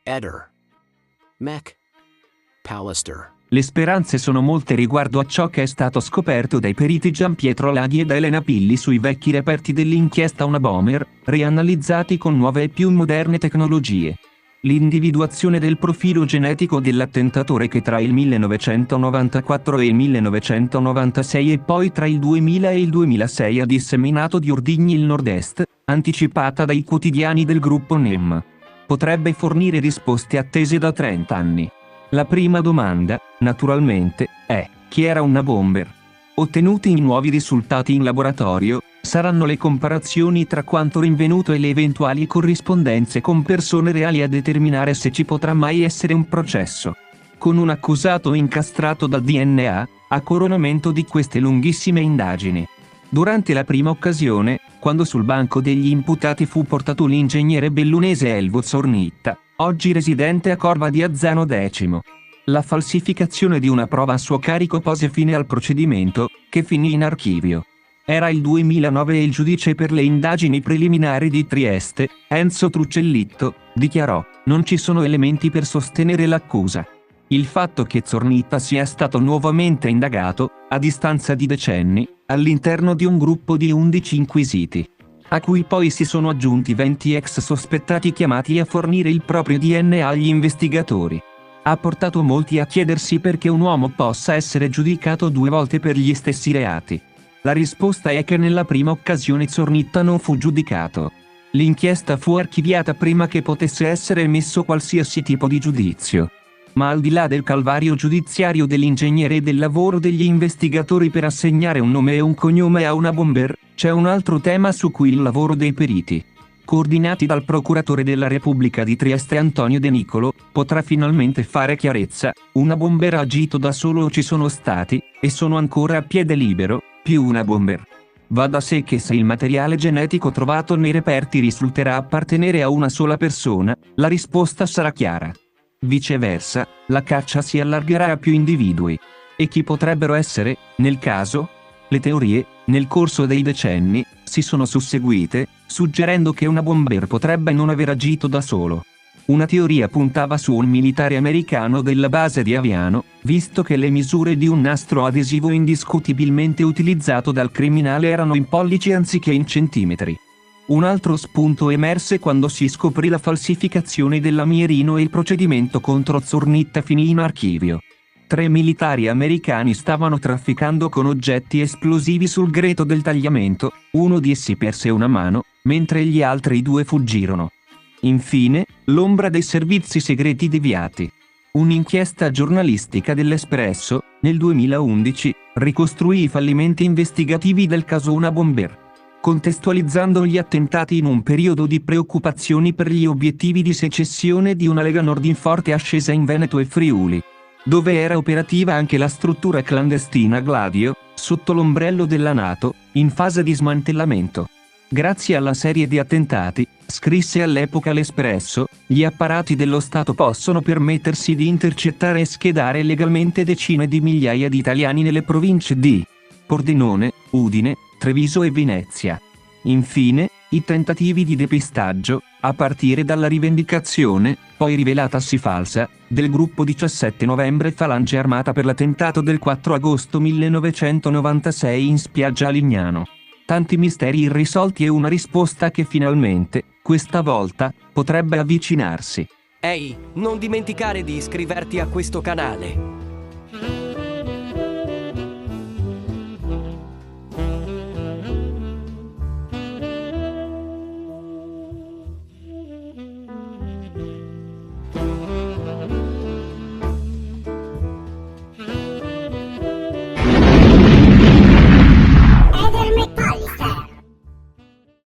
Eder. Mech. Pallister. Le speranze sono molte riguardo a ciò che è stato scoperto dai periti Gianpietro Laghi ed Elena Pilli sui vecchi reperti dell'inchiesta Unabomber, rianalizzati con nuove e più moderne tecnologie. L'individuazione del profilo genetico dell'attentatore che tra il 1994 e il 1996 e poi tra il 2000 e il 2006 ha disseminato di ordigni il nord-est, anticipata dai quotidiani del gruppo NEM. Potrebbe fornire risposte attese da 30 anni. La prima domanda, naturalmente, è: chi era Unabomber? Ottenuti i nuovi risultati in laboratorio, saranno le comparazioni tra quanto rinvenuto e le eventuali corrispondenze con persone reali a determinare se ci potrà mai essere un processo. Con un accusato incastrato dal DNA, a coronamento di queste lunghissime indagini. Durante la prima occasione, quando sul banco degli imputati fu portato l'ingegnere bellunese Elvo Zornitta, oggi residente a Corva di Azzano X. La falsificazione di una prova a suo carico pose fine al procedimento, che finì in archivio. Era il 2009 e il giudice per le indagini preliminari di Trieste, Enzo Truccellitto, dichiarò: non ci sono elementi per sostenere l'accusa. Il fatto che Zornitta sia stato nuovamente indagato, a distanza di decenni, all'interno di un gruppo di 11 inquisiti, a cui poi si sono aggiunti 20 ex sospettati chiamati a fornire il proprio DNA agli investigatori, ha portato molti a chiedersi perché un uomo possa essere giudicato 2 volte per gli stessi reati. La risposta è che nella prima occasione Zornitta non fu giudicato. L'inchiesta fu archiviata prima che potesse essere emesso qualsiasi tipo di giudizio. Ma al di là del calvario giudiziario dell'ingegnere e del lavoro degli investigatori per assegnare un nome e un cognome a Unabomber, c'è un altro tema su cui il lavoro dei periti, coordinati dal procuratore della Repubblica di Trieste Antonio De Nicolo, potrà finalmente fare chiarezza. Unabomber ha agito da solo o ci sono stati, e sono ancora a piede libero, più Unabomber? Va da sé che se il materiale genetico trovato nei reperti risulterà appartenere a una sola persona, la risposta sarà chiara. Viceversa, la caccia si allargherà a più individui. E chi potrebbero essere, nel caso? Le teorie, nel corso dei decenni, si sono susseguite, suggerendo che Unabomber potrebbe non aver agito da solo. Una teoria puntava su un militare americano della base di Aviano, visto che le misure di un nastro adesivo indiscutibilmente utilizzato dal criminale erano in pollici anziché in centimetri. Un altro spunto emerse quando si scoprì la falsificazione della Mierino e il procedimento contro Zornitta finì in archivio. 3 militari americani stavano trafficando con oggetti esplosivi sul Greto del Tagliamento, uno di essi perse una mano, mentre gli altri 2 fuggirono. Infine, l'ombra dei servizi segreti deviati. Un'inchiesta giornalistica dell'Espresso, nel 2011, ricostruì i fallimenti investigativi del caso Unabomber, contestualizzando gli attentati in un periodo di preoccupazioni per gli obiettivi di secessione di una Lega Nord in forte ascesa in Veneto e Friuli, dove era operativa anche la struttura clandestina Gladio, sotto l'ombrello della NATO, in fase di smantellamento. Grazie alla serie di attentati, scrisse all'epoca l'Espresso, gli apparati dello Stato possono permettersi di intercettare e schedare legalmente decine di migliaia di italiani nelle province di Pordenone, Udine, Treviso e Venezia. Infine, i tentativi di depistaggio, a partire dalla rivendicazione, poi rivelatasi falsa, del gruppo 17 novembre Falange Armata per l'attentato del 4 agosto 1996 in spiaggia a Lignano. Tanti misteri irrisolti e una risposta che finalmente, questa volta, potrebbe avvicinarsi. Ehi, non dimenticare di iscriverti a questo canale.